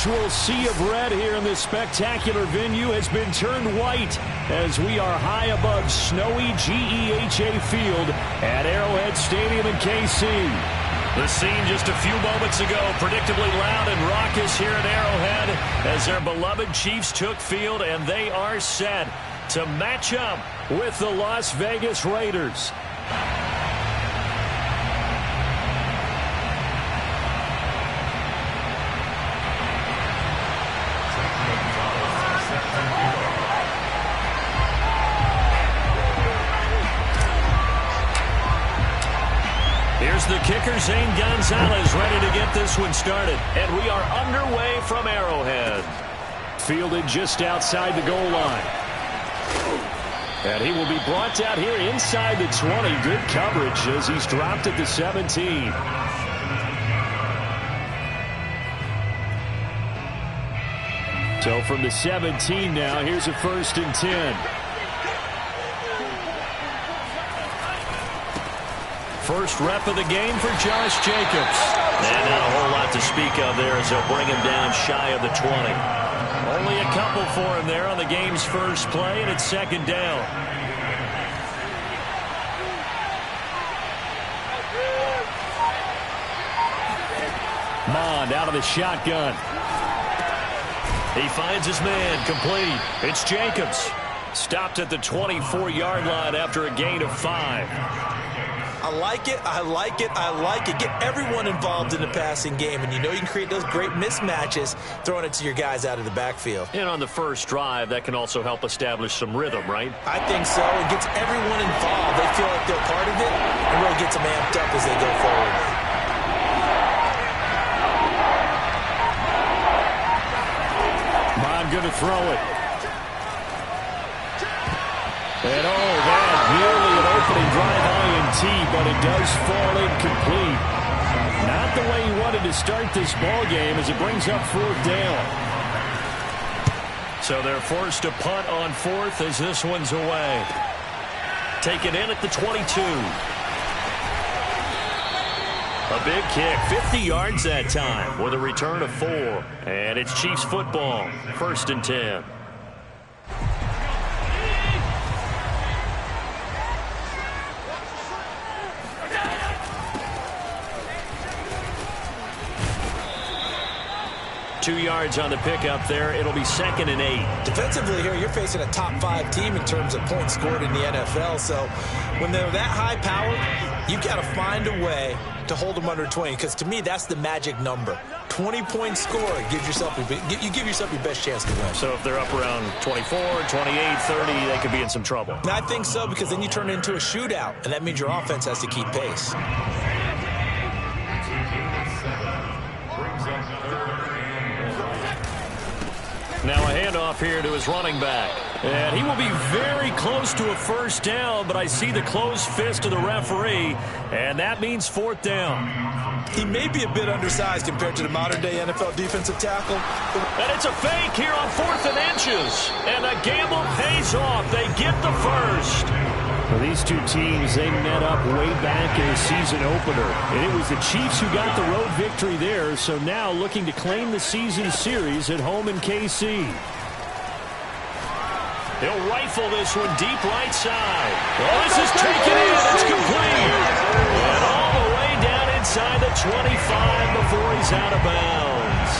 usual sea of red here in this spectacular venue has been turned white as we are high above snowy GEHA Field at Arrowhead Stadium in KC. The scene just a few moments ago, predictably loud and raucous here at Arrowhead as their beloved Chiefs took field, and they are set to match up with the Las Vegas Raiders. Here's the kicker, Zane Gonzalez, ready to get this one started. And we are underway from Arrowhead. Fielded just outside the goal line. And he will be brought down here inside the 20. Good coverage as he's dropped at the 17. So from the 17 now, here's a 1st and 10. First rep of the game for Josh Jacobs. And not a whole lot to speak of there as they'll bring him down shy of the 20. Only a couple for him there on the game's first play, and it's 2nd down. Mond out of the shotgun. He finds his man, complete. It's Jacobs. Stopped at the 24-yard line after a gain of 5. I like it, I like it, I like it. Get everyone involved in the passing game, and you know you can create those great mismatches throwing it to your guys out of the backfield. And on the first drive, that can also help establish some rhythm, right? I think so. It gets everyone involved. They feel like they're part of it and really gets them amped up as they go forward. Mond going to throw it. And that nearly an opening drive INT, but it does fall incomplete. Not the way he wanted to start this ball game as it brings up 4th down. So they're forced to punt on 4th as this one's away. Take it in at the 22. A big kick, 50 yards that time with a return of 4. And it's Chiefs football, 1st and 10. Two yards on the pickup there. It'll be 2nd and 8. Defensively here, you're facing a top 5 team in terms of points scored in the NFL. So when they're that high powered, you've got to find a way to hold them under 20. Because to me, that's the magic number. 20-point score gives yourself you give yourself your best chance to win. So if they're up around 24, 28, 30, they could be in some trouble. And I think so, because then you turn it into a shootout, and that means your offense has to keep pace. Now a handoff here to his running back. And he will be very close to a 1st down, but I see the closed fist of the referee, and that means 4th down. He may be a bit undersized compared to the modern-day NFL defensive tackle. And it's a fake here on 4th and inches. And the gamble pays off. They get the first. Well, these two teams, they met up way back in the season opener. And it was the Chiefs who got the road victory there, so now looking to claim the season series at home in KC. He'll rifle this one deep right side. Oh, this is taken in. It's complete. And all the way down inside the 25 before he's out of bounds.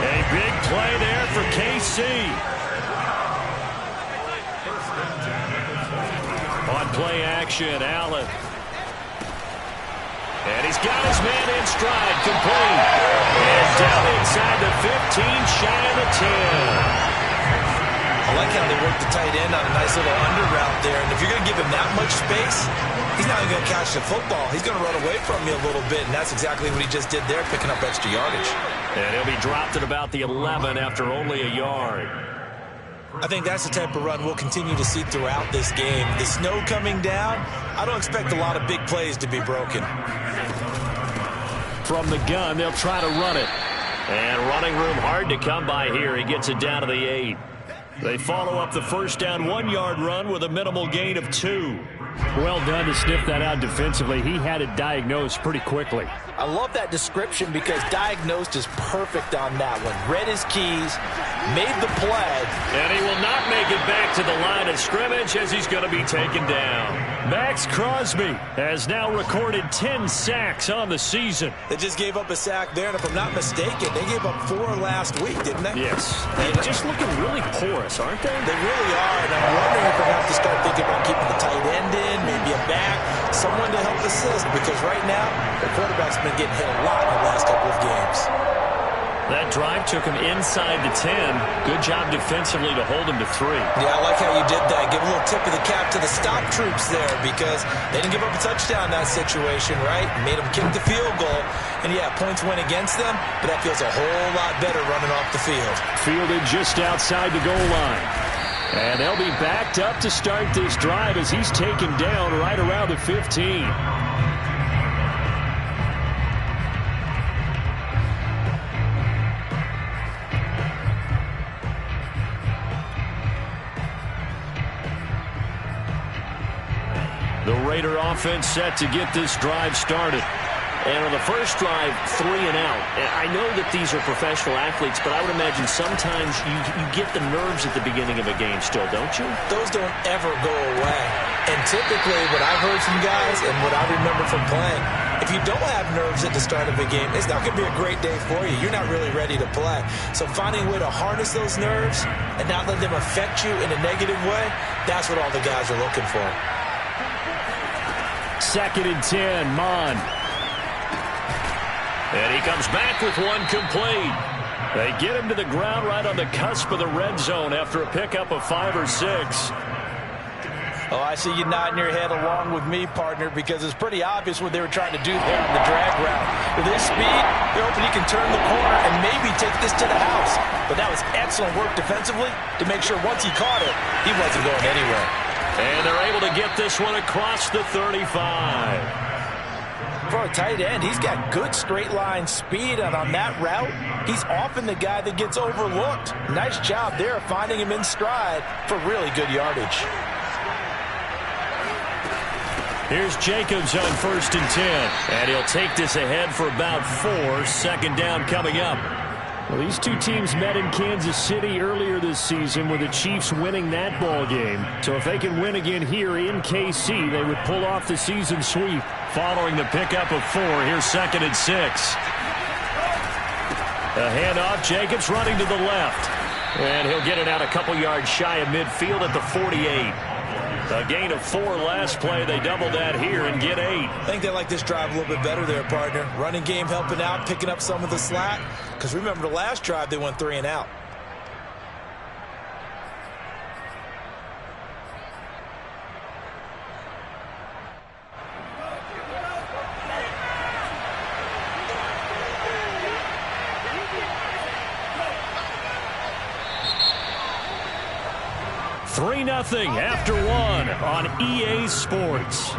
A big play there for KC. On play action, Allen. And he's got his man in stride, complete. And down inside the 15, shy of the 10. I like how they work the tight end on a nice little under route there. And if you're going to give him that much space, he's not even going to catch the football. He's going to run away from you a little bit, and that's exactly what he just did there, picking up extra yardage. And he'll be dropped at about the 11 after only a yard. I think that's the type of run we'll continue to see throughout this game. The snow coming down, I don't expect a lot of big plays to be broken. From the gun, they'll try to run it. And running room hard to come by here. He gets it down to the 8. They follow up the first down 1-yard run with a minimal gain of 2. Well done to sniff that out defensively. He had it diagnosed pretty quickly. I love that description because diagnosed is perfect on that one. Read his keys, made the play. And he will not make it back to the line of scrimmage as he's going to be taken down. Max Crosby has now recorded 10 sacks on the season. They just gave up a sack there, and if I'm not mistaken, they gave up 4 last week, didn't they? Yes. They're just looking really porous, aren't they? They really are, and I'm wondering if we're going to have to start thinking about keeping the tight end in, maybe a back, someone to help assist, because right now, the quarterback's been getting hit a lot in the last couple of games. That drive took him inside the 10. Good job defensively to hold him to 3. Yeah, I like how you did that. Give a little tip of the cap to the stop troops there because they didn't give up a touchdown in that situation, right? Made them kick the field goal. And, yeah, points went against them, but that feels a whole lot better running off the field. Fielded just outside the goal line. And they'll be backed up to start this drive as he's taken down right around the 15. The Raider offense set to get this drive started. And on the first drive, 3 and out. I know that these are professional athletes, but I would imagine sometimes you get the nerves at the beginning of a game still, don't you? Those don't ever go away. And typically what I've heard from guys and what I remember from playing, if you don't have nerves at the start of a game, it's not going to be a great day for you. You're not really ready to play. So finding a way to harness those nerves and not let them affect you in a negative way, that's what all the guys are looking for. 2nd and 10, Mon. And he comes back with one complete. They get him to the ground right on the cusp of the red zone after a pickup of 5 or 6. Oh, I see you nodding your head along with me, partner, because it's pretty obvious what they were trying to do there on the drag route. With his speed, they're hoping he can turn the corner and maybe take this to the house. But that was excellent work defensively to make sure once he caught it, he wasn't going anywhere. And they're able to get this one across the 35. For a tight end, he's got good straight line speed, and on that route, he's often the guy that gets overlooked. Nice job there finding him in stride for really good yardage. Here's Jacobs on 1st and 10. And he'll take this ahead for about 4. 2nd down coming up. Well, these two teams met in Kansas City earlier this season with the Chiefs winning that ball game. So if they can win again here in KC, they would pull off the season sweep. Following the pickup of 4, here's 2nd and 6. A handoff, Jacobs running to the left. And he'll get it out a couple yards shy of midfield at the 48. A gain of 4 last play. They double that here and get 8. I think they like this drive a little bit better there, partner. Running game helping out, picking up some of the slack. Because remember the last drive, they went 3 and out. Nothing after 1 on EA Sports.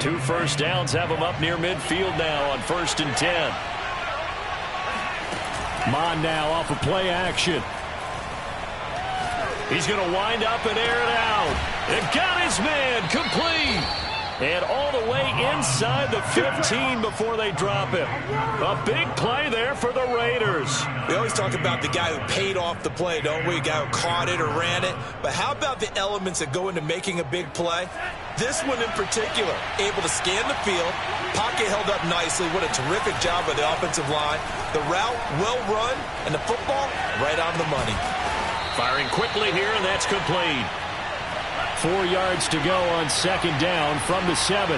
Two first downs have them up near midfield now on 1st and 10. Mon now off of play action. He's going to wind up and air it out. And got his man complete. And all the way inside the 15 before they drop it. A big play there for the Raiders. We always talk about the guy who paid off the play, don't we? The guy who caught it or ran it. But how about the elements that go into making a big play? This one in particular, able to scan the field, pocket held up nicely. What a terrific job by the offensive line. The route, well run, and the football, right on the money. Firing quickly here, and that's complete. 4 yards to go on 2nd down from the 7.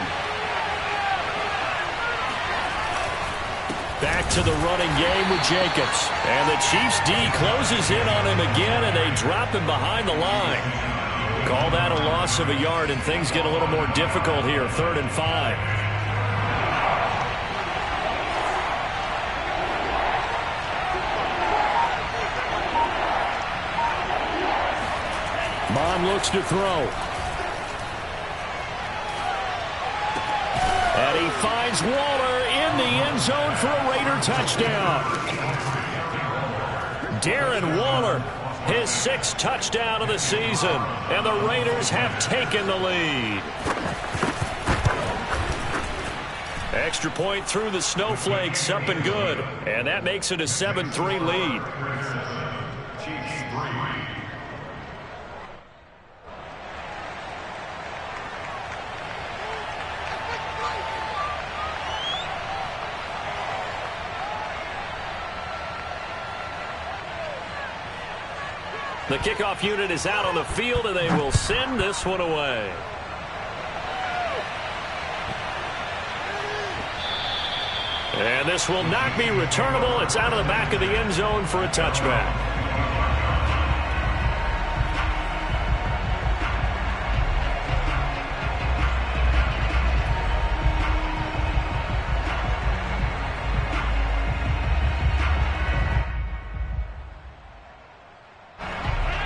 Back to the running game with Jacobs. And the Chiefs D closes in on him again, and they drop him behind the line. Call that a loss of a yard, and things get a little more difficult here. 3rd and 5. looks to throw. And he finds Waller in the end zone for a Raider touchdown. Darren Waller, his 6th touchdown of the season. And the Raiders have taken the lead. Extra point through the snowflakes, up and good. And that makes it a 7-3 lead. The kickoff unit is out on the field, and they will send this one away. And this will not be returnable. It's out of the back of the end zone for a touchback.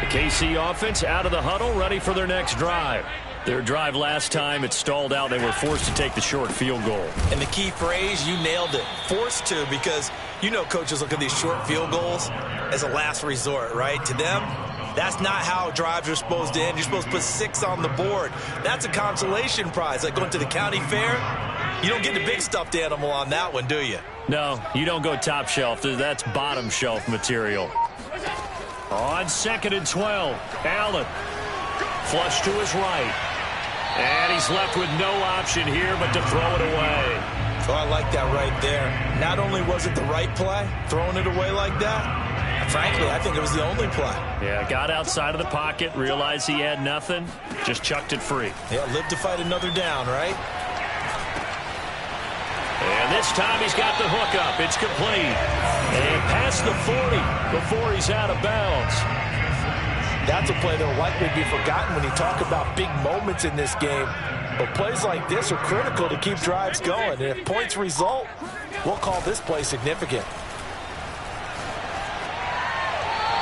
KC offense out of the huddle, ready for their next drive. Their drive last time, it stalled out. They were forced to take the short field goal. And the key phrase, you nailed it, forced to, because you know coaches look at these short field goals as a last resort, right? To them, that's not how drives are supposed to end. You're supposed to put 6 on the board. That's a consolation prize. Like going to the county fair, you don't get the big stuffed animal on that one, do you? No, you don't go top shelf. That's bottom shelf material. On 2nd and 12, Allen. Flush to his right. And he's left with no option here but to throw it away. So I like that right there. Not only was it the right play, throwing it away like that, frankly, I think it was the only play. Yeah, got outside of the pocket, realized he had nothing, just chucked it free. Yeah, live to fight another down, right? And this time he's got the hook up. It's complete. And past the 40 before he's out of bounds. That's a play that will likely be forgotten when you talk about big moments in this game. But plays like this are critical to keep drives going. And if points result, we'll call this play significant.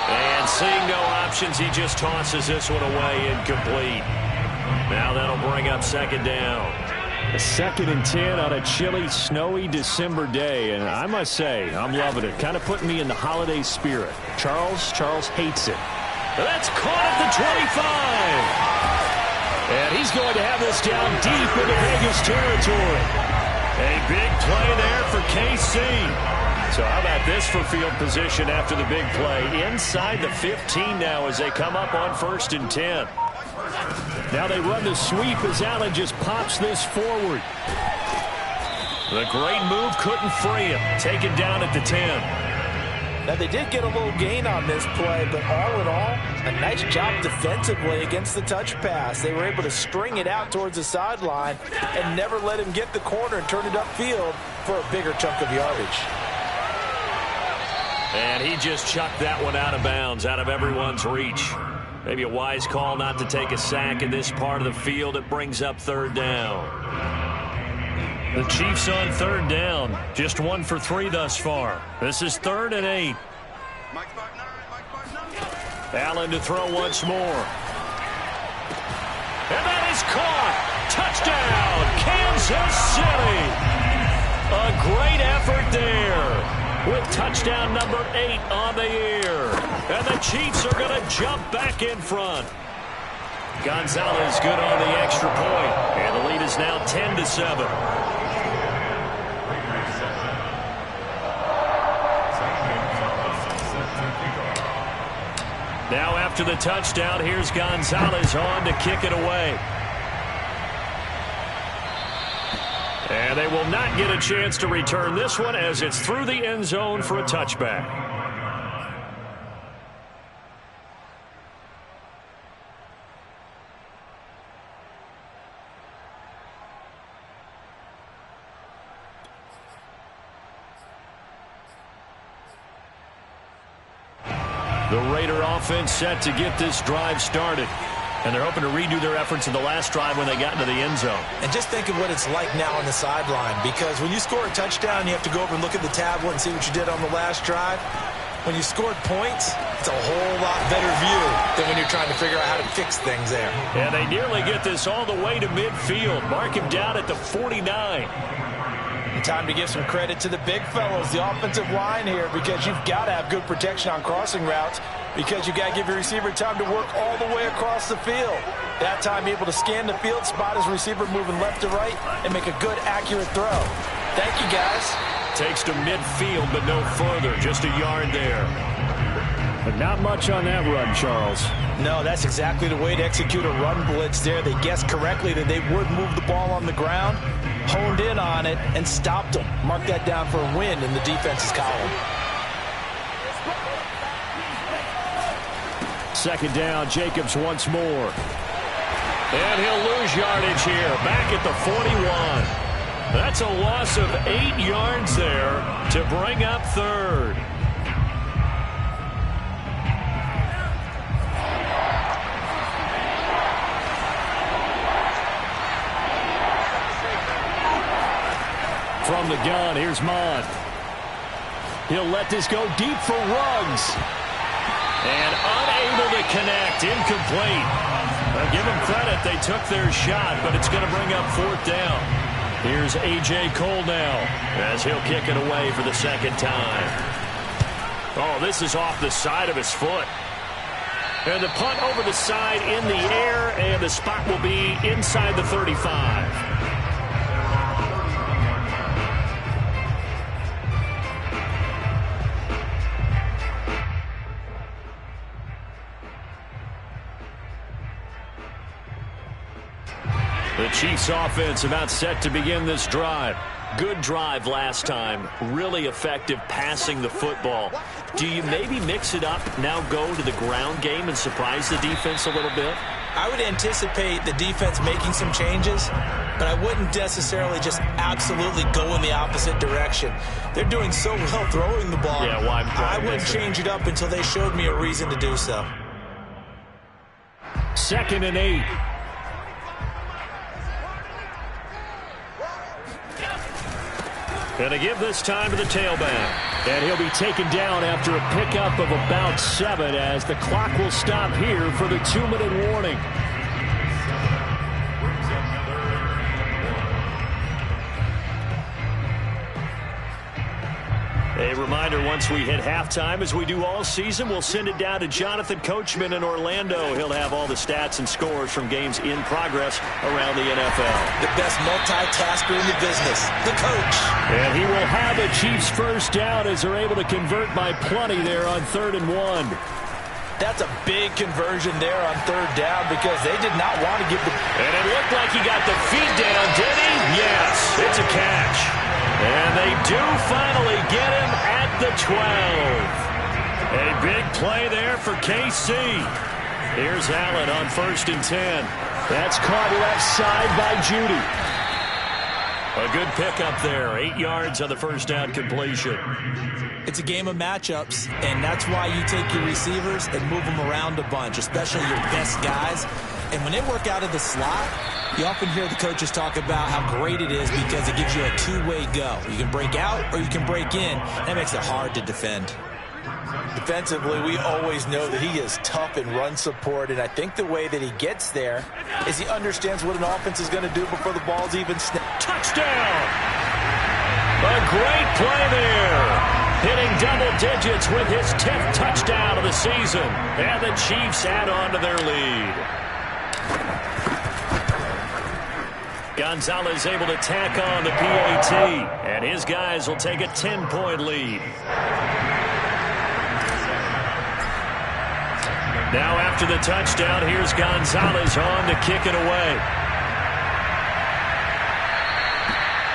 And seeing no options, he just tosses this one away incomplete. Now that'll bring up 2nd down. A 2nd and 10 on a chilly, snowy December day. And I must say, I'm loving it. Kind of putting me in the holiday spirit. Charles hates it. That's caught at the 25. And he's going to have this down deep into Vegas territory. A big play there for KC. So how about this for field position after the big play? Inside the 15 now as they come up on 1st and 10. Now they run the sweep as Allen just pops this forward. The great move couldn't free him. Taken down at the 10. Now they did get a little gain on this play, but all in all, a nice job defensively against the touch pass. They were able to string it out towards the sideline and never let him get the corner and turn it upfield for a bigger chunk of yardage. And he just chucked that one out of bounds, out of everyone's reach. Maybe a wise call not to take a sack in this part of the field. It brings up 3rd down. The Chiefs on 3rd down. Just 1 for 3 thus far. This is 3rd and 8. Allen to throw once more. And that is caught. Touchdown, Kansas City. A great effort there. With touchdown number 8 on the year. And the Chiefs are going to jump back in front. Gonzalez good on the extra point. And the lead is now 10-7. Now after the touchdown, here's Gonzalez on to kick it away. And they will not get a chance to return this one as it's through the end zone for a touchback. The Raider offense set to get this drive started. And they're hoping to redo their efforts in the last drive when they got into the end zone. And just think of what it's like now on the sideline, because when you score a touchdown, you have to go over and look at the tablet and see what you did on the last drive. When you scored points, it's a whole lot better view than when you're trying to figure out how to fix things there. And they nearly get this all the way to midfield. Mark him down at the 49. Time to give some credit to the big fellows, the offensive line here, because you've got to have good protection on crossing routes, because you've got to give your receiver time to work all the way across the field. That time able to scan the field, spot his receiver moving left to right, and make a good, accurate throw. Thank you, guys. Takes to midfield, but no further. Just a yard there. But not much on that run, Charles. No, that's exactly the way to execute a run blitz there. They guessed correctly that they would move the ball on the ground, honed in on it, and stopped them. Mark that down for a win in the defense's column. Second down, Jacobs once more. And he'll lose yardage here, back at the 41. That's a loss of 8 yards there to bring up third. From the gun, here's Mon. He'll let this go deep for Ruggs. And unable to connect, incomplete. Well, give them credit, they took their shot, but it's going to bring up fourth down. Here's A.J. Cole now, as he'll kick it away for the second time. Oh, this is off the side of his foot. And the punt over the side in the air, and the spot will be inside the 35. The Chiefs offense about set to begin this drive. Good drive last time. Really effective passing the football. Do you maybe mix it up, now go to the ground game and surprise the defense a little bit? I would anticipate the defense making some changes, but I wouldn't necessarily just absolutely go in the opposite direction. They're doing so well throwing the ball. Yeah, why I wouldn't change it up until they showed me a reason to do so. 2nd and 8. Going to give this time to the tailback. And he'll be taken down after a pickup of about 7 as the clock will stop here for the 2-minute warning. A reminder, once we hit halftime, as we do all season, we'll send it down to Jonathan Coachman in Orlando. He'll have all the stats and scores from games in progress around the NFL. The best multitasker in the business, the coach. And he will have a Chiefs first down as they're able to convert by plenty there on 3rd and 1. That's a big conversion there on 3rd down because they did not want to give the... And it looked like he got the feet down, did he? Yes, it's a catch. And they do finally get him at the 12. A big play there for KC. Here's Allen on 1st and 10. That's caught left side by Judy. A good pickup there. 8 yards on the first down completion. It's a game of matchups, and that's why you take your receivers and move them around a bunch, especially your best guys. And when they work out of the slot, you often hear the coaches talk about how great it is because it gives you a two-way go. You can break out or you can break in. That makes it hard to defend. Defensively, we always know that he is tough in run support, and I think the way that he gets there is he understands what an offense is going to do before the ball's even snapped. Touchdown! A great play there. Hitting double digits with his 10th touchdown of the season. And the Chiefs add on to their lead. Gonzalez able to tack on the PAT, and his guys will take a 10-point lead. Now after the touchdown, here's Gonzalez on to kick it away.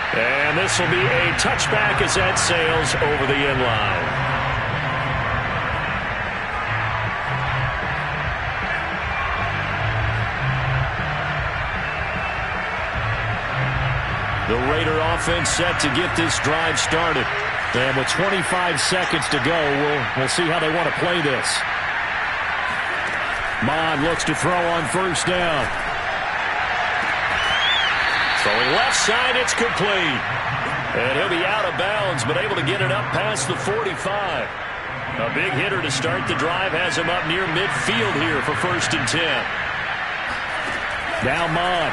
And this will be a touchback as that sails over the end line. The Raider offense set to get this drive started. And with 25 seconds to go, we'll see how they want to play this. Mon looks to throw on 1st down. Throwing left side, it's complete. And he'll be out of bounds, but able to get it up past the 45. A big hitter to start the drive has him up near midfield here for 1st and 10. Now Mon.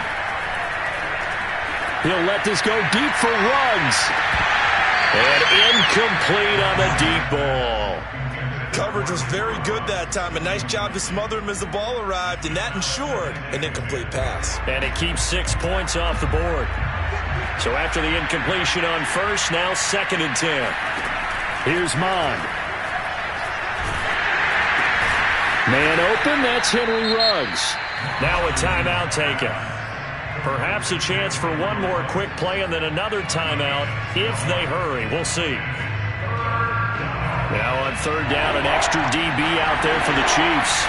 He'll let this go deep for Ruggs. And incomplete on the deep ball. Coverage was very good that time. A nice job to smother him as the ball arrived, and that ensured an incomplete pass. And it keeps 6 points off the board. So after the incompletion on 1st, now 2nd and 10. Here's Mon. Man open, that's Henry Ruggs. Now a timeout taken. Perhaps a chance for one more quick play and then another timeout if they hurry. We'll see. Now on 3rd down, an extra DB out there for the Chiefs.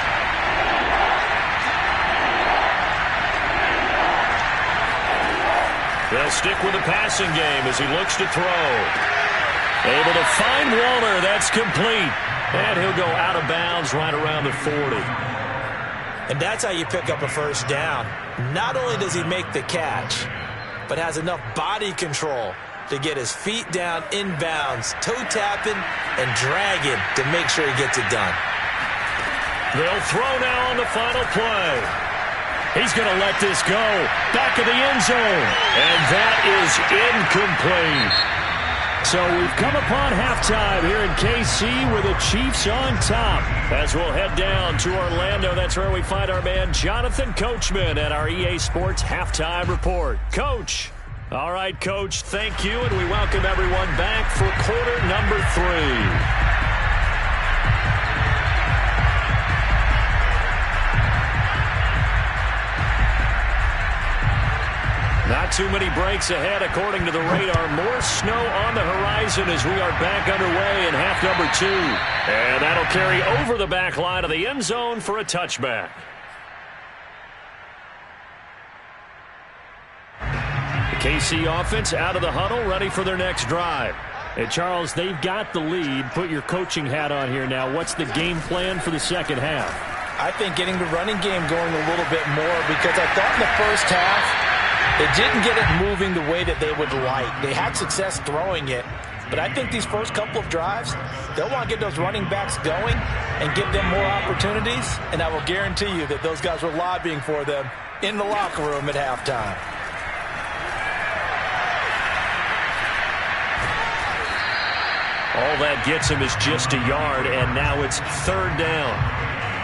They'll stick with the passing game as he looks to throw. Able to find Waller. That's complete. And he'll go out of bounds right around the 40. And that's how you pick up a 1st down. Not only does he make the catch, but has enough body control to get his feet down inbounds, toe tapping and dragging to make sure he gets it done. They'll throw now on the final play. He's going to let this go. Back of the end zone. And that is incomplete. So we've come upon halftime here in KC with the Chiefs on top. As we'll head down to Orlando, that's where we find our man Jonathan Coachman at our EA Sports Halftime Report. Coach. All right, Coach, thank you, and we welcome everyone back for quarter number 3. Not too many breaks ahead according to the radar. More snow on the horizon as we are back underway in half number 2. And that'll carry over the back line of the end zone for a touchback. The KC offense out of the huddle, ready for their next drive. And Charles, they've got the lead. Put your coaching hat on here now. What's the game plan for the second half? I think getting the running game going a little bit more, because I thought in the first half they didn't get it moving the way that they would like. They had success throwing it, but I think these first couple of drives, they'll want to get those running backs going and give them more opportunities, and I will guarantee you that those guys were lobbying for them in the locker room at halftime. All that gets him is just a yard, and now it's 3rd down.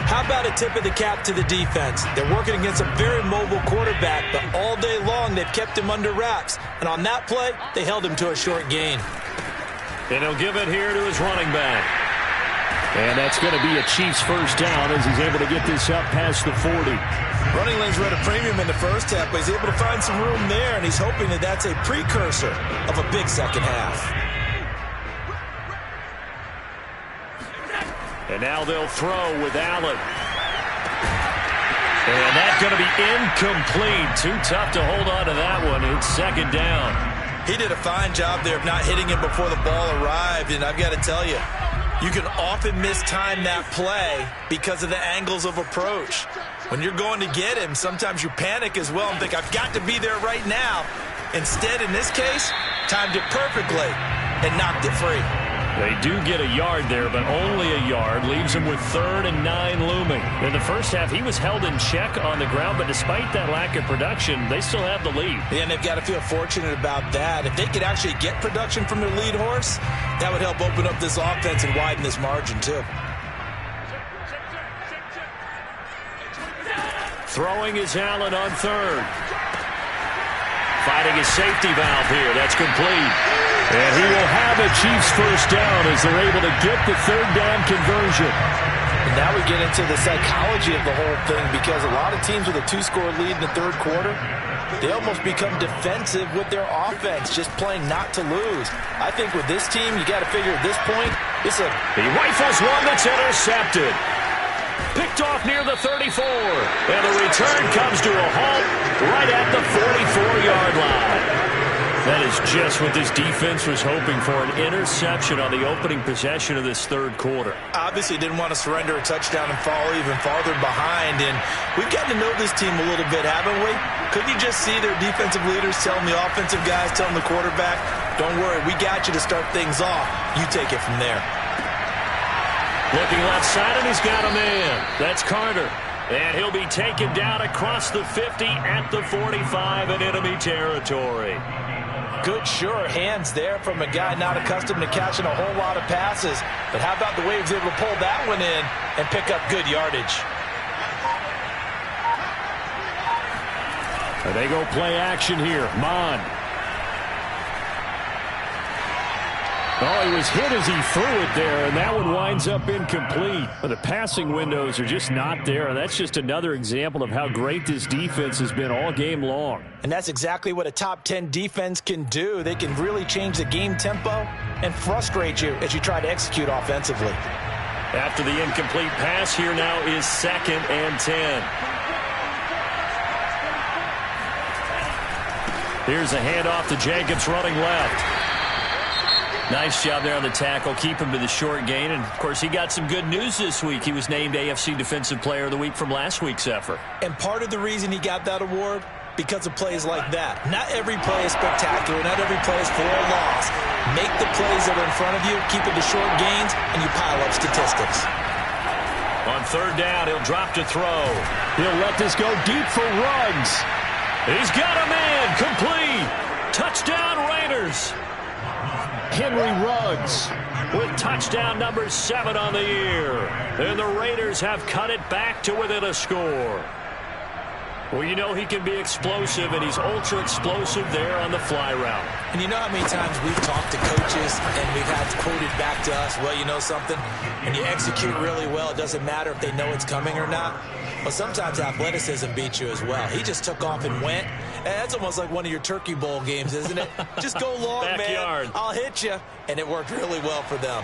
How about a tip of the cap to the defense? They're working against a very mobile quarterback, but all day long they've kept him under wraps. And on that play, they held him to a short gain. And he'll give it here to his running back. And that's going to be a Chiefs 1st down as he's able to get this up past the 40. Running lanes were at a premium in the first half, but he's able to find some room there, and he's hoping that that's a precursor of a big second half. And now they'll throw with Allen. And that's going to be incomplete. Too tough to hold on to that one. It's 2nd down. He did a fine job there of not hitting him before the ball arrived, and I've got to tell you, you can often mistime that play because of the angles of approach. When you're going to get him, sometimes you panic as well and think, I've got to be there right now. Instead, in this case, timed it perfectly and knocked it free. They do get a yard there, but only a yard. Leaves him with 3rd and 9 looming. In the first half, he was held in check on the ground, but despite that lack of production, they still have the lead. Yeah, and they've got to feel fortunate about that. If they could actually get production from their lead horse, that would help open up this offense and widen this margin, too. Throwing is Allen on 3rd. Finding his safety valve here. That's complete. And he will have a Chiefs 1st down as they're able to get the 3rd down conversion. And now we get into the psychology of the whole thing, because a lot of teams with a 2-score lead in the 3rd quarter, they almost become defensive with their offense, just playing not to lose. I think with this team, you got to figure at this point, he rifles one that's intercepted. Picked off near the 34. And the return comes to a halt right at the 44-yard line. That is just what this defense was hoping for, an interception on the opening possession of this 3rd quarter. Obviously didn't want to surrender a touchdown and fall even farther behind, and we've gotten to know this team a little bit, haven't we? Couldn't you just see their defensive leaders telling the offensive guys, telling the quarterback, don't worry, we got you to start things off. You take it from there. Looking left side, and he's got a man. That's Carter. And he'll be taken down across the 50 at the 45 in enemy territory. Good, sure hands there from a guy not accustomed to catching a whole lot of passes. But how about the way he was able to pull that one in and pick up good yardage? They go play action here. Mon. Oh, he was hit as he threw it there, and that one winds up incomplete. But the passing windows are just not there, and that's just another example of how great this defense has been all game long. And that's exactly what a top 10 defense can do. They can really change the game tempo and frustrate you as you try to execute offensively. After the incomplete pass, here now is 2nd and 10. Here's a handoff to Jacobs running left. Nice job there on the tackle. Keep him to the short gain. And, of course, he got some good news this week. He was named AFC Defensive Player of the Week from last week's effort. And part of the reason he got that award, because of plays like that. Not every play is spectacular. Not every play is for a loss. Make the plays that are in front of you, keep it to short gains, and you pile up statistics. On 3rd down, he'll drop to throw. He'll let this go deep for Ruggs. He's got a man. Complete. Touchdown, Raiders. Henry Ruggs with touchdown number 7 on the year. And the Raiders have cut it back to within a score. Well, you know he can be explosive, and he's ultra explosive there on the fly route. And you know how many times we've talked to coaches and we've had quoted back to us, well, you know something? When you execute really well, it doesn't matter if they know it's coming or not. Well, sometimes athleticism beats you as well. He just took off and went. And that's almost like one of your Turkey Bowl games, isn't it? Just go long, Backyard. man. I'll hit you. And it worked really well for them.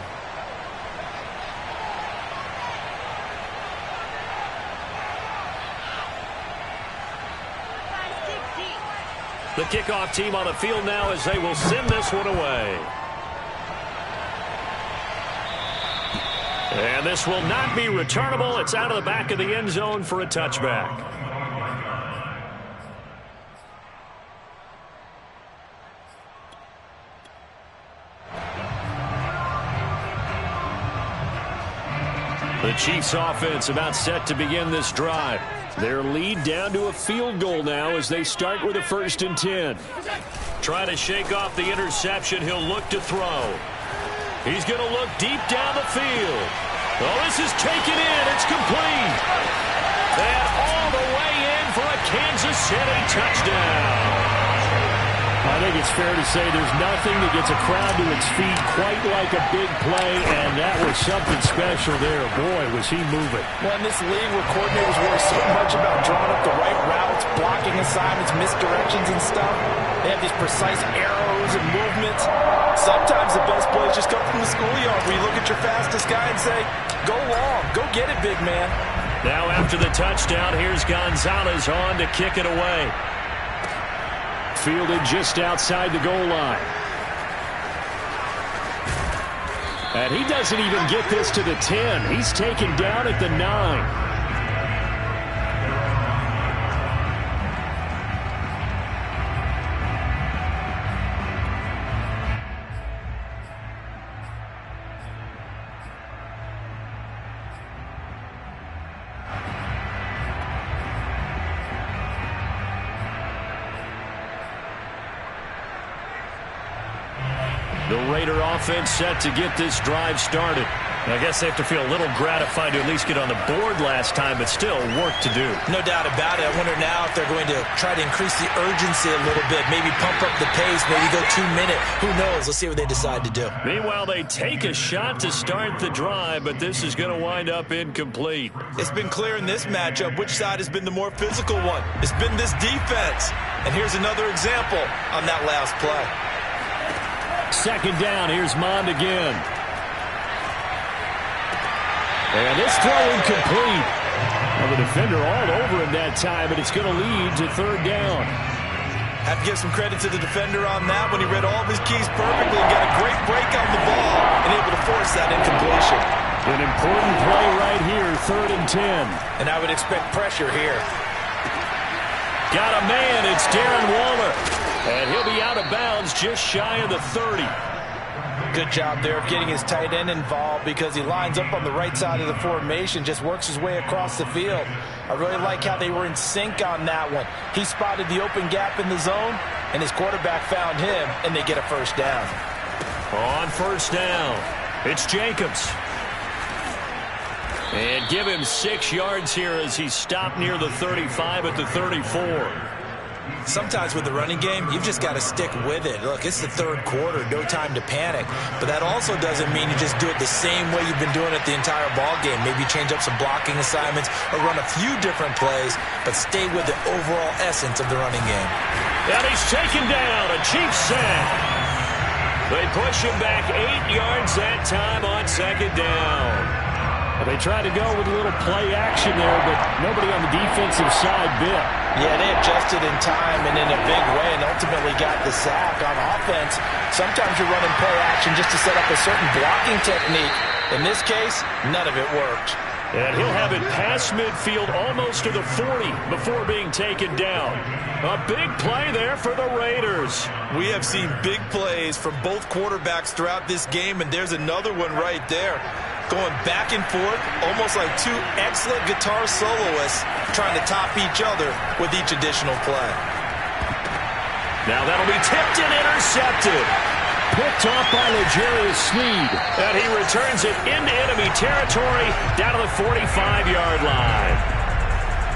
The kickoff team on the field now as they will send this one away. And this will not be returnable. It's out of the back of the end zone for a touchback. The Chiefs offense about set to begin this drive. Their lead down to a field goal now as they start with a 1st and 10. Trying to shake off the interception. He'll look to throw. He's going to look deep down the field. Oh, this is taken in. It's complete. And all the way in for a Kansas City touchdown. I think it's fair to say there's nothing that gets a crowd to its feet quite like a big play, and that was something special there. Boy, was he moving. Well, in this league where coordinators worry so much about drawing up the right routes, blocking assignments, misdirections and stuff, they have these precise arrows and movements. Sometimes the best plays just come from the schoolyard where you look at your fastest guy and say, go long, go get it, big man. Now after the touchdown, here's Gonzalez on to kick it away. Fielded just outside the goal line. And he doesn't even get this to the 10. He's taken down at the 9. The Raider offense set to get this drive started. I guess they have to feel a little gratified to at least get on the board last time, but still work to do. No doubt about it. I wonder now if they're going to try to increase the urgency a little bit, maybe pump up the pace, maybe go 2-minute. Who knows? Let's see what they decide to do. Meanwhile, they take a shot to start the drive, but this is going to wind up incomplete. It's been clear in this matchup which side has been the more physical one. It's been this defense. And here's another example on that last play. 2nd down, here's Mond again. And this throw incomplete. Well, the defender all over him that time, but it's going to lead to 3rd down. Have to give some credit to the defender on that when he read all of his keys perfectly and got a great break on the ball and able to force that incompletion. An important play right here, 3rd and 10. And I would expect pressure here. Got a man, it's Darren Waller. And he'll be out of bounds just shy of the 30. Good job there of getting his tight end involved because he lines up on the right side of the formation, just works his way across the field. I really like how they were in sync on that one. He spotted the open gap in the zone, and his quarterback found him, and they get a first down. On first down, it's Jacobs. And give him 6 yards here as he stopped near the 35 at the 34. Sometimes with the running game, you've just got to stick with it. Look, it's the third quarter, no time to panic. But that also doesn't mean you just do it the same way you've been doing it the entire ball game. Maybe change up some blocking assignments or run a few different plays, but stay with the overall essence of the running game. And he's taken down, a Chiefs sack. They push him back 8 yards that time on second down. They tried to go with a little play action there, but nobody on the defensive side bit. Yeah, they adjusted in time and in a big way and ultimately got the sack. On offense, sometimes you're running play action just to set up a certain blocking technique. In this case, none of it worked. And he'll have it past midfield almost to the 40 before being taken down. A big play there for the Raiders. We have seen big plays from both quarterbacks throughout this game, and there's another one right there. Going back and forth, almost like two excellent guitar soloists trying to top each other with each additional play. Now that'll be tipped and intercepted. Picked off by L'Jarius Sneed. And he returns it into enemy territory down to the 45-yard line.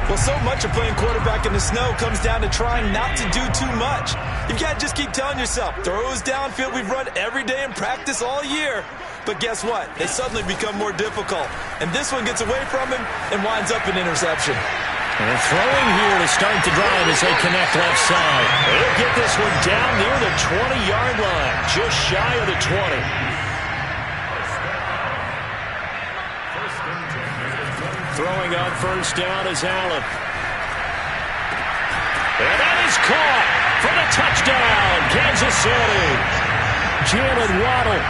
Well, so much of playing quarterback in the snow comes down to trying not to do too much. You've got to just keep telling yourself, throws downfield we've run every day in practice all year. But guess what? They suddenly become more difficult. And this one gets away from him and winds up an interception. And throwing here to start the drive as they connect left side. They'll get this one down near the 20-yard line, just shy of the 20. Throwing on first down is Allen. And that is caught for the touchdown, Kansas City. Jalen Waddle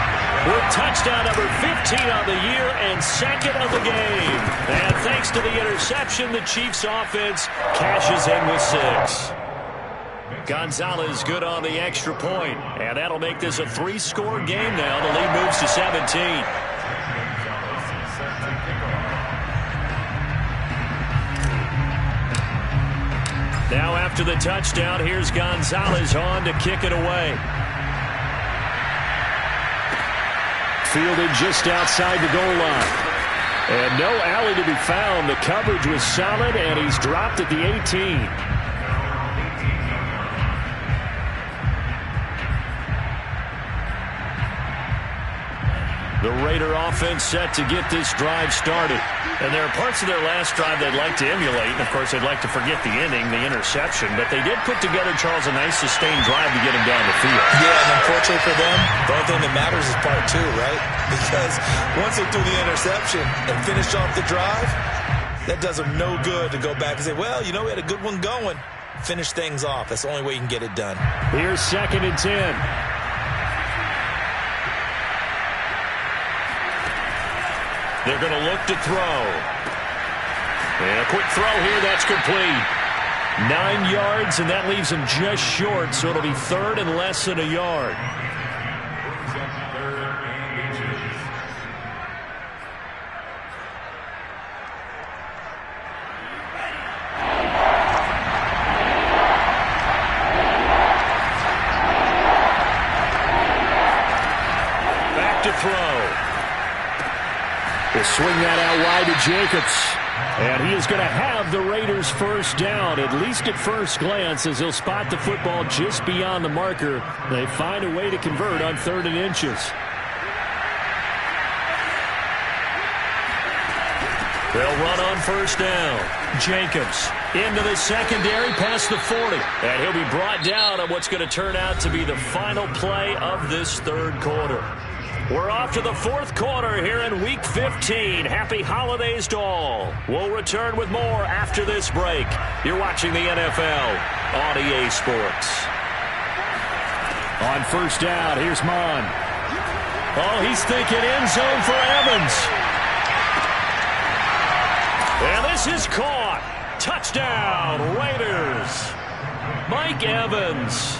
with touchdown number 15 on the year and second of the game. And thanks to the interception, the Chiefs offense cashes in with 6. Gonzalez good on the extra point, and that'll make this a 3-score game now. The lead moves to 17. Now after the touchdown, here's Gonzalez on to kick it away. Fielded just outside the goal line. And no alley to be found. The coverage was solid, and he's dropped at the 18. The Raider offense set to get this drive started. And there are parts of their last drive they'd like to emulate. And, of course, they'd like to forget the ending, the interception. But they did put together, Charles, a nice sustained drive to get him down the field. Yeah, and unfortunately for them, the only thing that matters is part 2, right? Because once they threw the interception and finished off the drive, that does them no good to go back and say, well, you know, we had a good one going. Finish things off. That's the only way you can get it done. Here's 2nd and 10. They're going to look to throw. And a quick throw here, that's complete. 9 yards, and that leaves him just short, so it'll be 3rd and less than a yard. Back to throw. He'll swing that out wide to Jacobs. And he is going to have the Raiders first down, at least at first glance, as he'll spot the football just beyond the marker. They find a way to convert on 3rd and inches. They'll run on first down. Jacobs into the secondary past the 40. And he'll be brought down on what's going to turn out to be the final play of this 3rd quarter. We're off to the 4th quarter here in Week 15. Happy holidays to all. We'll return with more after this break. You're watching the NFL on EA Sports. On first down, here's Mon. Oh, he's thinking end zone for Evans. And this is caught. Touchdown, Raiders. Mike Evans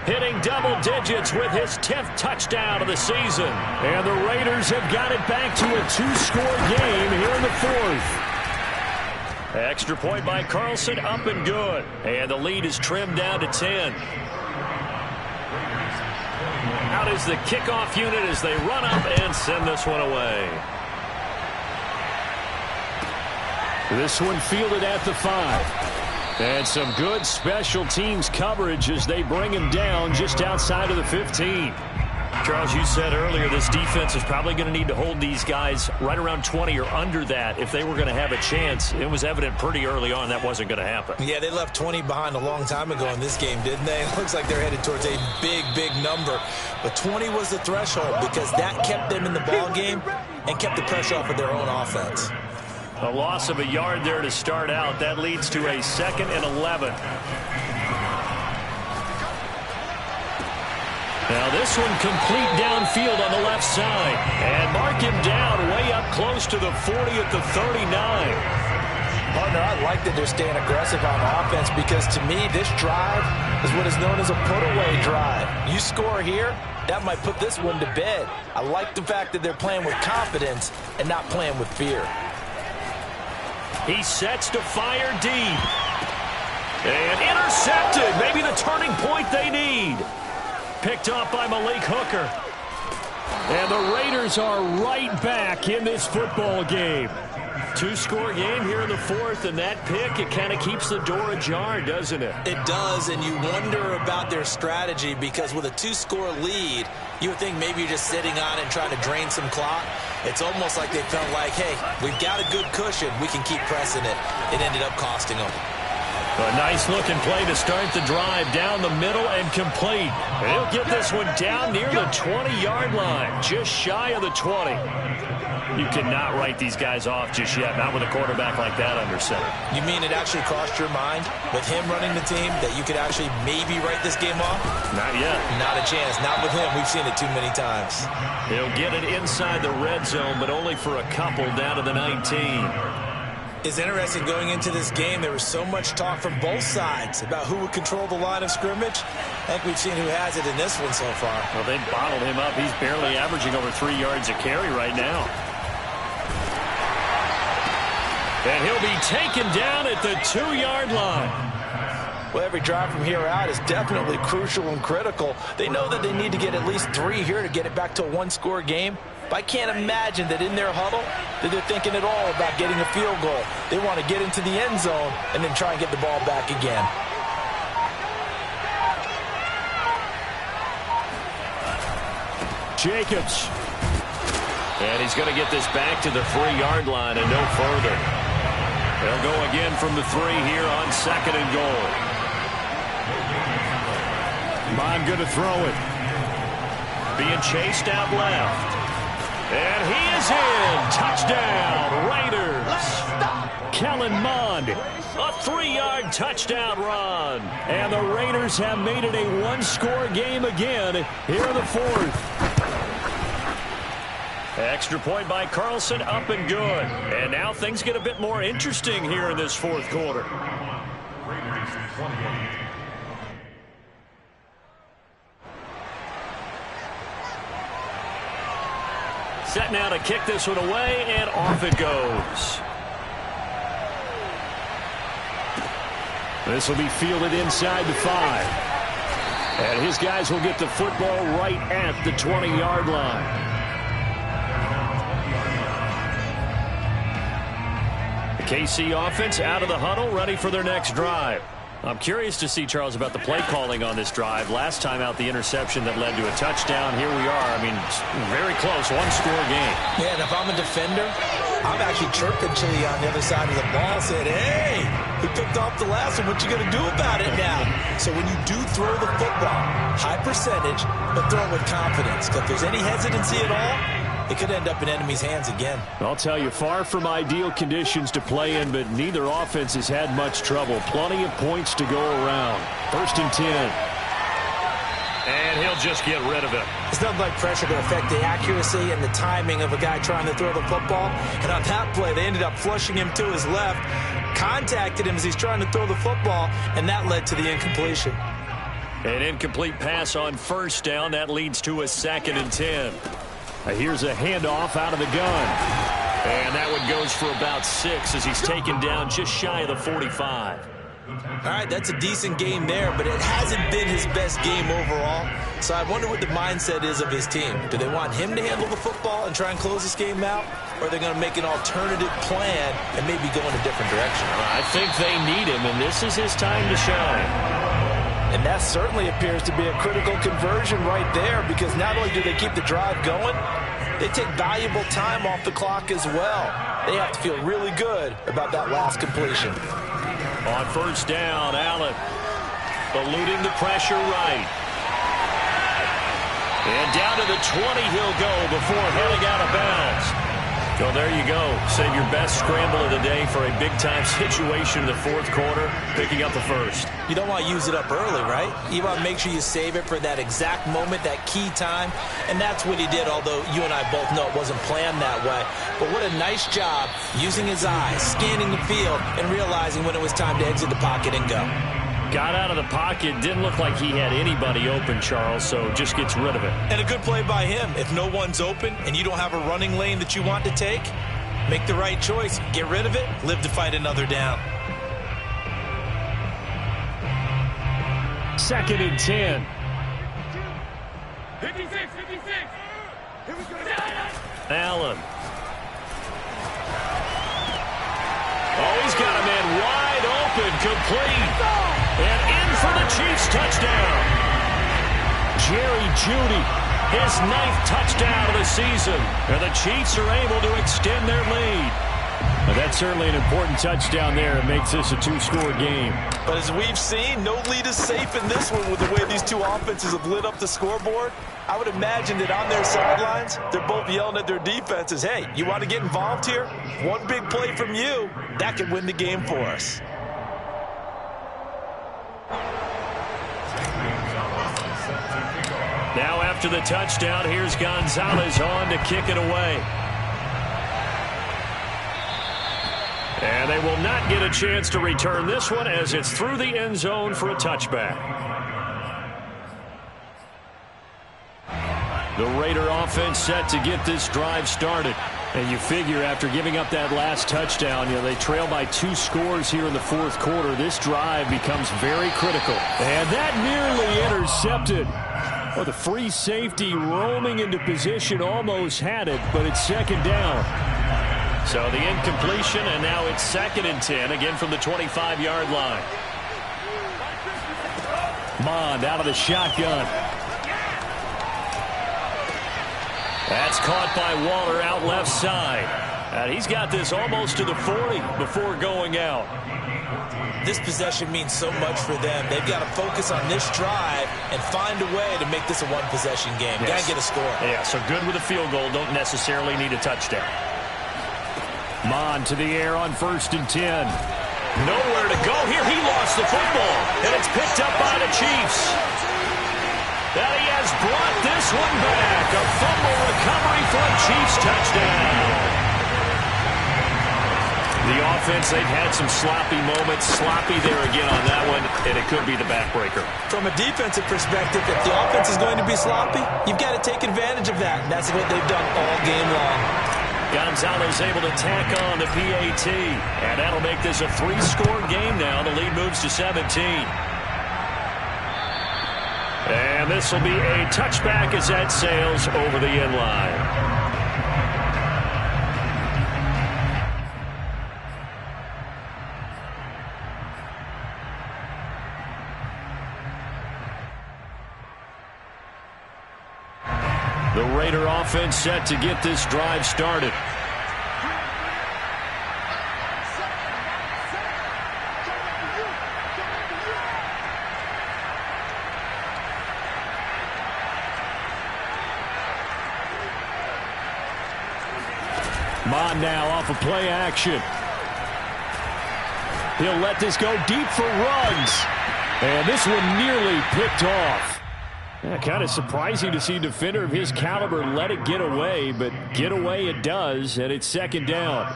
hitting double digits with his 10th touchdown of the season. And the Raiders have got it back to a 2-score game here in the fourth. Extra point by Carlson, up and good. And the lead is trimmed down to 10. Out is the kickoff unit as they run up and send this one away. This one fielded at the 5. And some good special teams coverage as they bring him down just outside of the 15. Charles, you said earlier this defense is probably going to need to hold these guys right around 20 or under that if they were going to have a chance. It was evident pretty early on that wasn't going to happen. Yeah, they left 20 behind a long time ago in this game, didn't they? It looks like they're headed towards a big, big number. But 20 was the threshold because that kept them in the ball game and kept the pressure off of their own offense. A loss of a yard there to start out. That leads to a 2nd and 11. Now this one complete downfield on the left side. And mark him down way up close to the 40 at the 39. Partner, I like that they're staying aggressive on offense because to me this drive is what is known as a put-away drive. You score here, that might put this one to bed. I like the fact that they're playing with confidence and not playing with fear. He sets to fire deep. And intercepted. Maybe the turning point they need. Picked off by Malik Hooker. And the Raiders are right back in this football game. 2-score game here in the fourth, and that pick, it kind of keeps the door ajar, doesn't it? It does, and you wonder about their strategy because with a 2-score lead, you would think maybe you're just sitting on it and trying to drain some clock. It's almost like they felt like, hey, we've got a good cushion. We can keep pressing it. It ended up costing them. A nice-looking play to start the drive down the middle and complete. And he'll get this one down near the 20-yard line, just shy of the 20. You cannot write these guys off just yet, not with a quarterback like that under center. You mean it actually crossed your mind with him running the team that you could actually maybe write this game off? Not yet. Not a chance. Not with him. We've seen it too many times. He'll get it inside the red zone, but only for a couple down to the 19. It's interesting going into this game. There was so much talk from both sides about who would control the line of scrimmage. I think we've seen who has it in this one so far. Well, they bottled him up. He's barely averaging over 3 yards a carry right now. And he'll be taken down at the 2-yard line. Well, every drive from here out is definitely crucial and critical. They know that they need to get at least 3 here to get it back to a 1-score game. But I can't imagine that in their huddle that they're thinking at all about getting a field goal. They want to get into the end zone and then try and get the ball back again. Jacobs. And he's going to get this back to the 3-yard line and no further. They'll go again from the 3 here on 2nd and goal. Bond going to throw it. Being chased out left. And he is in. Touchdown, Raiders. Kellen Mond, a 3-yard touchdown run. And the Raiders have made it a 1-score game again here in the fourth. Extra point by Carlson, up and good. And now things get a bit more interesting here in this fourth quarter. Set now to kick this one away, and off it goes. This will be fielded inside the 5. And his guys will get the football right at the 20-yard line. The KC offense out of the huddle, ready for their next drive. I'm curious to see, Charles, about the play calling on this drive. Last time out, the interception that led to a touchdown. Here we are. I mean, very close, 1-score game. Yeah, and if I'm a defender, I'm actually chirping Chili on the other side of the ball. Said, hey, we picked off the last one. What you going to do about it now? So when you do throw the football, high percentage, but throw it with confidence. Because if there's any hesitancy at all, it could end up in enemy's hands again. I'll tell you, far from ideal conditions to play in, but neither offense has had much trouble. Plenty of points to go around. 1st and 10. And he'll just get rid of it. It's nothing like pressure to affect the accuracy and the timing of a guy trying to throw the football. And on that play, they ended up flushing him to his left, contacted him as he's trying to throw the football, and that led to the incompletion. An incomplete pass on first down. That leads to a 2nd and 10. Here's a handoff out of the gun. And that one goes for about 6 as he's taken down just shy of the 45. All right, that's a decent game there, but it hasn't been his best game overall. So I wonder what the mindset is of his team. Do they want him to handle the football and try and close this game out? Or are they going to make an alternative plan and maybe go in a different direction? I think they need him, and this is his time to shine. And that certainly appears to be a critical conversion right there, because not only do they keep the drive going, they take valuable time off the clock as well. They have to feel really good about that last completion. On first down, Allen eluding the pressure right. And down to the 20 he'll go before heading out of bounds. So there you go. Save your best scramble of the day for a big-time situation in the 4th quarter, picking up the first. You don't want to use it up early, right? You want to make sure you save it for that exact moment, that key time. And that's what he did, although you and I both know it wasn't planned that way. But what a nice job using his eyes, scanning the field, and realizing when it was time to exit the pocket and go. Got out of the pocket, didn't look like he had anybody open, Charles, so just gets rid of it. And a good play by him. If no one's open and you don't have a running lane that you want to take, make the right choice. Get rid of it, live to fight another down. 2nd and 10. 56. Here we go. Allen. Oh, he's got a man wide open, complete. And in for the Chiefs touchdown. Jerry Jeudy, his 9th touchdown of the season. And the Chiefs are able to extend their lead. Well, that's certainly an important touchdown there. It makes this a 2-score game. But as we've seen, no lead is safe in this one with the way these two offenses have lit up the scoreboard. I would imagine that on their sidelines, they're both yelling at their defenses, hey, you want to get involved here? One big play from you, that could win the game for us. Now after the touchdown, here's Gonzalez on to kick it away. And they will not get a chance to return this one as it's through the end zone for a touchback. The Raider offense set to get this drive started. And you figure after giving up that last touchdown, they trail by 2 scores here in the 4th quarter. This drive becomes very critical. And that nearly intercepted. Well, the free safety roaming into position almost had it, but it's 2nd down. So the incompletion, and now it's 2nd and 10, again from the 25-yard line. Mond out of the shotgun. That's caught by Waller out left side. And he's got this almost to the 40 before going out. This possession means so much for them. They've got to focus on this drive and find a way to make this a one-possession game. Yes. Got to get a score. Yeah, so good with a field goal. Don't necessarily need a touchdown. Mond to the air on 1st and 10. Nowhere to go here. He lost the football. And it's picked up by the Chiefs. And he has brought this one back. A fumble recovery for a Chiefs touchdown. The offense, they've had some sloppy moments. Sloppy there again on that one, and it could be the backbreaker. From a defensive perspective, if the offense is going to be sloppy, you've got to take advantage of that. And that's what they've done all game long. Gonzalez able to tack on the PAT. And that'll make this a 3-score game now. The lead moves to 17. And this will be a touchback as that sails over the end line. The Raider offense set to get this drive started. Mond now off of play action. He'll let this go deep for Ruggs. And this one nearly picked off. Yeah, kind of surprising to see a defender of his caliber let it get away, but get away it does, and it's 2nd down.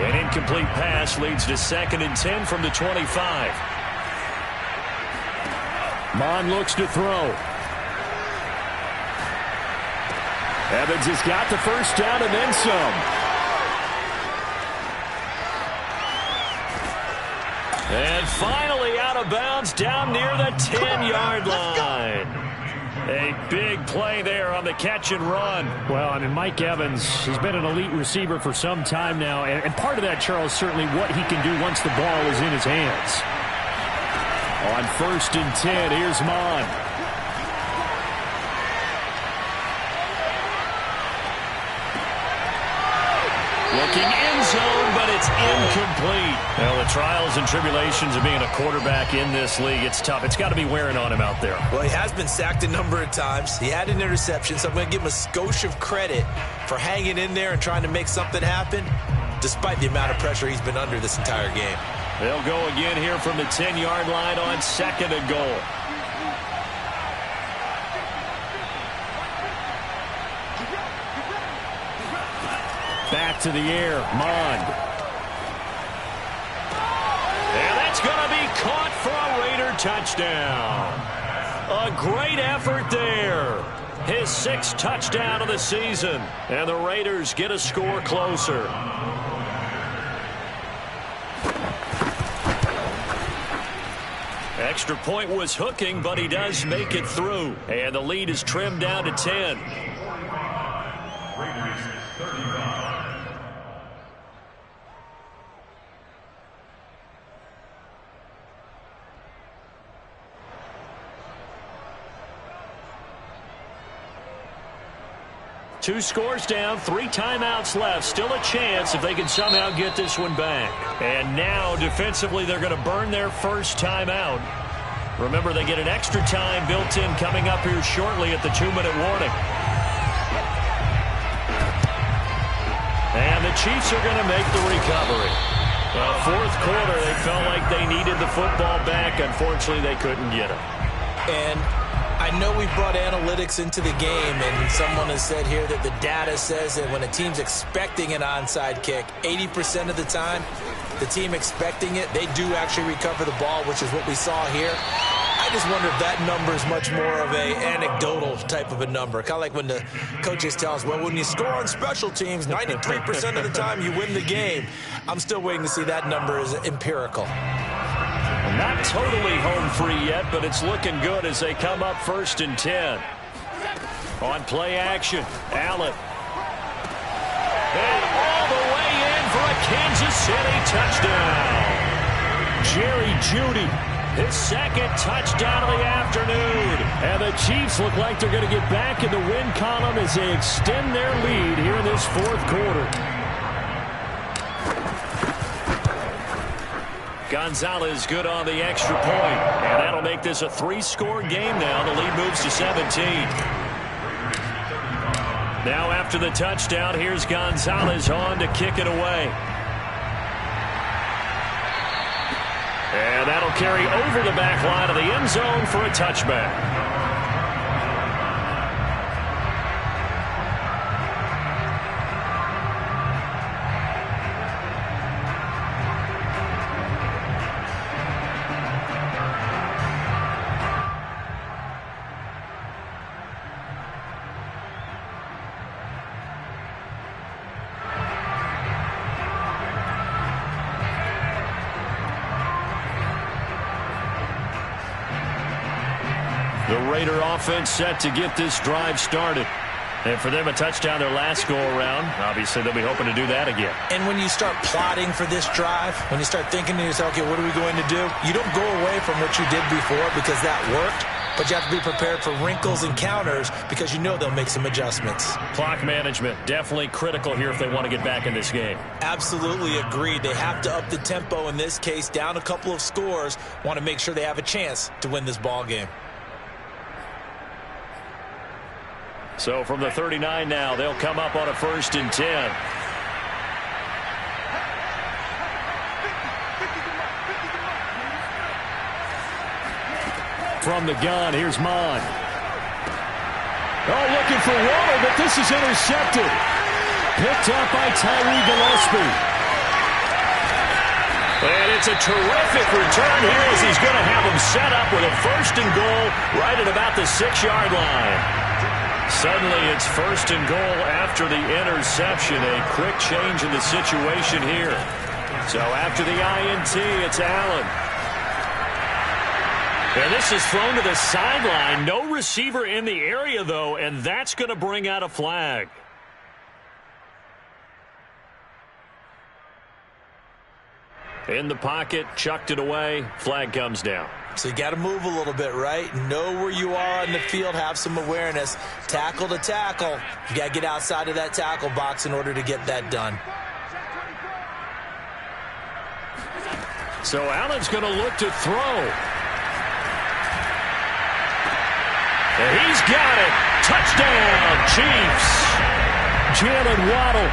An incomplete pass leads to 2nd and 10 from the 25. Mon looks to throw. Evans has got the first down and then some. And finally out of bounds down near the 10-yard line. A big play there on the catch and run. Well, I mean, Mike Evans has been an elite receiver for some time now. And part of that, Charles, certainly what he can do once the ball is in his hands. On 1st and 10, here's Mon. Looking end zone, but it's incomplete. Well, the trials and tribulations of being a quarterback in this league, it's tough. It's got to be wearing on him out there. Well, he has been sacked a number of times. He had an interception, so I'm going to give him a skosh of credit for hanging in there and trying to make something happen, despite the amount of pressure he's been under this entire game. They'll go again here from the 10-yard line on 2nd and goal. Back to the air, Mond. And that's going to be caught for a Raider touchdown. A great effort there. His 6th touchdown of the season. And the Raiders get a score closer. Extra point was hooking, but he does make it through. And the lead is trimmed down to 10. Raiders 35. Two scores down, 3 timeouts left. Still a chance if they can somehow get this one back. And now, defensively, they're going to burn their first timeout. Remember, they get an extra time built in coming up here shortly at the 2-minute warning. And the Chiefs are going to make the recovery. Well, 4th quarter, they felt like they needed the football back. Unfortunately, they couldn't get it. And I know we brought analytics into the game, and someone has said here that the data says that when a team's expecting an onside kick, 80% of the time, the team expecting it, they do actually recover the ball, which is what we saw here. I just wonder if that number is much more of a anecdotal type of a number. Kind of like when the coaches tell us, well, when you score on special teams, 93% of the time you win the game. I'm still waiting to see that number is empirical. Not totally home free yet, but it's looking good as they come up 1st and 10. On play action, Allen. And all the way in for a Kansas City touchdown. Jerry Jeudy, his 2nd touchdown of the afternoon. And the Chiefs look like they're going to get back in the win column as they extend their lead here in this 4th quarter. Gonzalez good on the extra point, and that'll make this a 3-score game now. The lead moves to 17. Now after the touchdown, here's Gonzalez on to kick it away. And that'll carry over the back line of the end zone for a touchback. The Raider offense set to get this drive started. And for them, a touchdown their last go-around. Obviously, they'll be hoping to do that again. And when you start plotting for this drive, when you start thinking to yourself, okay, what are we going to do? You don't go away from what you did before because that worked. But you have to be prepared for wrinkles and counters because you know they'll make some adjustments. Clock management, definitely critical here if they want to get back in this game. Absolutely agreed. They have to up the tempo in this case, down a couple of scores, want to make sure they have a chance to win this ball game. So from the 39 now, they'll come up on a 1st and 10. From the gun, here's Mon. Oh, looking for Waddle, but this is intercepted. Picked up by Tyree Gillespie. And it's a terrific return here as he's going to have him set up with a 1st and goal right at about the 6-yard line. Suddenly it's 1st and goal after the interception. A quick change in the situation here. So after the INT, it's Allen. And this is thrown to the sideline. No receiver in the area, though, and that's going to bring out a flag. In the pocket, chucked it away, flag comes down. So you got to move a little bit, right? Know where you are on the field, have some awareness. Tackle to tackle. You got to get outside of that tackle box in order to get that done. So Allen's going to look to throw. And he's got it. Touchdown, Chiefs. Jalen Waddle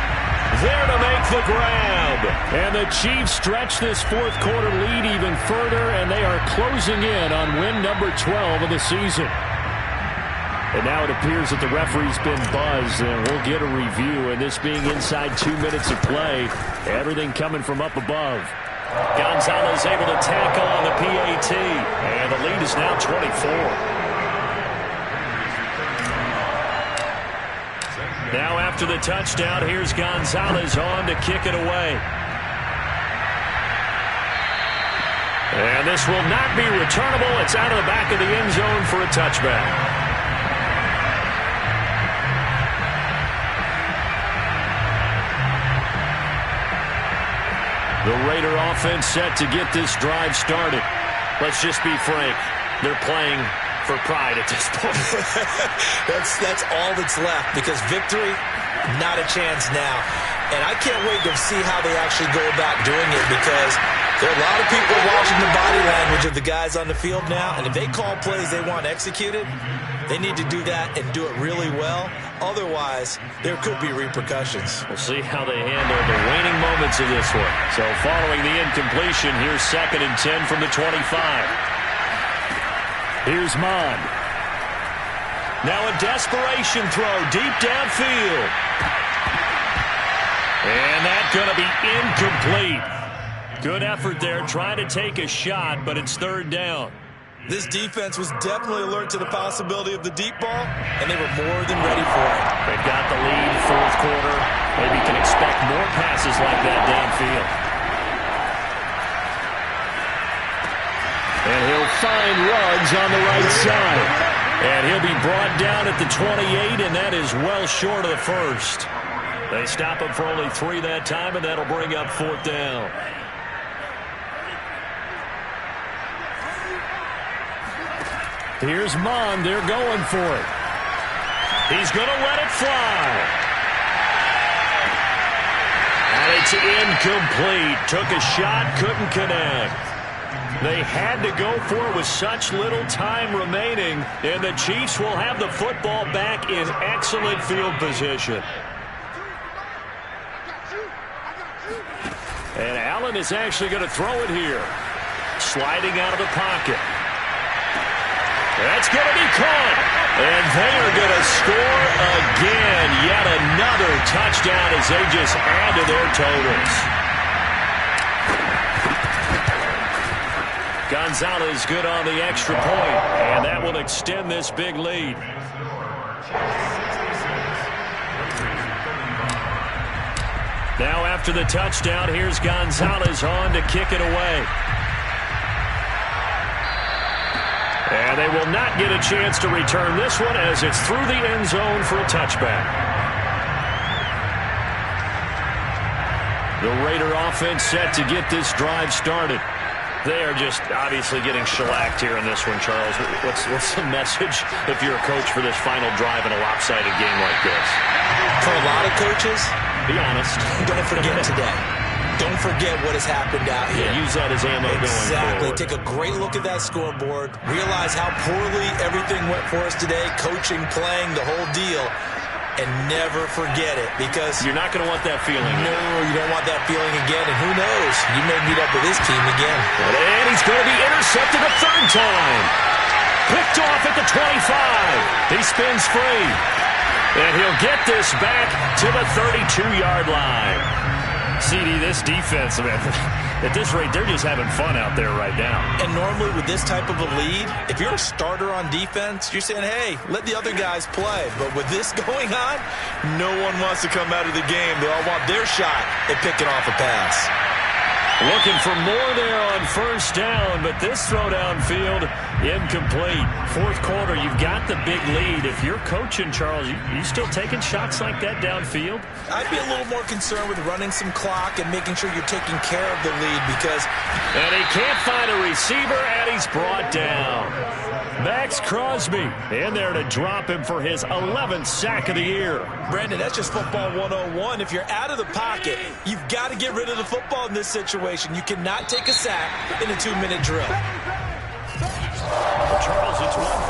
there to make the grab. And the Chiefs stretch this 4th quarter lead even further, and they are closing in on win number 12 of the season. And now it appears that the referee's been buzzed, and we'll get a review. And this being inside 2 minutes of play, everything coming from up above. Gonzalez able to tackle on the PAT, and the lead is now 24. Now after the touchdown, here's Gonzalez on to kick it away. And this will not be returnable. It's out of the back of the end zone for a touchback. The Raider offense set to get this drive started. Let's just be frank. They're playing for pride at this point. That's all that's left, because victory, not a chance now. And I can't wait to see how they actually go about doing it, because there are a lot of people watching the body language of the guys on the field now, and if they call plays they want executed, they need to do that and do it really well. Otherwise, there could be repercussions. We'll see how they handle the waning moments of this one. So following the incompletion, here's 2nd and 10 from the 25. Here's Mon. Now a desperation throw deep downfield. And that's going to be incomplete. Good effort there, trying to take a shot, but it's 3rd down. This defense was definitely alert to the possibility of the deep ball, and they were more than ready for it. They've got the lead, 4th quarter. Maybe can expect more passes like that downfield. And he'll find Ruggs on the right side. And he'll be brought down at the 28, and that is well short of the 1st. They stop him for only 3 that time, and that'll bring up 4th down. Here's Mon. They're going for it. He's going to let it fly. And it's incomplete. Took a shot, couldn't connect. They had to go for it with such little time remaining, and the Chiefs will have the football back in excellent field position. And Allen is actually going to throw it here. Sliding out of the pocket. That's going to be caught. And they are going to score again. Yet another touchdown as they just add to their totals. Gonzalez good on the extra point, and that will extend this big lead. Now after the touchdown, here's Gonzalez on to kick it away. And they will not get a chance to return this one as it's through the end zone for a touchback. The Raider offense set to get this drive started. They are just obviously getting shellacked here in this one, Charles. What's the message if you're a coach for this final drive in a lopsided game like this? For a lot of coaches, be honest. Don't forget today. Don't forget what has happened out here. Yeah, use that as ammo going forward. Exactly. Take a great look at that scoreboard. Realize how poorly everything went for us today. Coaching, playing, the whole deal. And never forget it, because you're not going to want that feeling. No, you don't want that feeling again. And who knows? You may meet up with this team again. And he's going to be intercepted a 3rd time. Picked off at the 25. He spins free. And he'll get this back to the 32-yard line. CD, this defense, man, at this rate, they're just having fun out there right now. And normally with this type of a lead, if you're a starter on defense, you're saying, hey, let the other guys play. But with this going on, no one wants to come out of the game. They all want their shot at picking off a pass. Looking for more there on first down, but this throw downfield incomplete. Fourth quarter, you've got the big lead. If you're coaching, Charles, you still taking shots like that downfield? I'd be a little more concerned with running some clock and making sure you're taking care of the lead because... And he can't find a receiver, and he's brought down. Max Crosby in there to drop him for his 11th sack of the year. Brandon, that's just football 101. If you're out of the pocket, you've got to get rid of the football in this situation. You cannot take a sack in a 2-minute drill. Charles, it's 1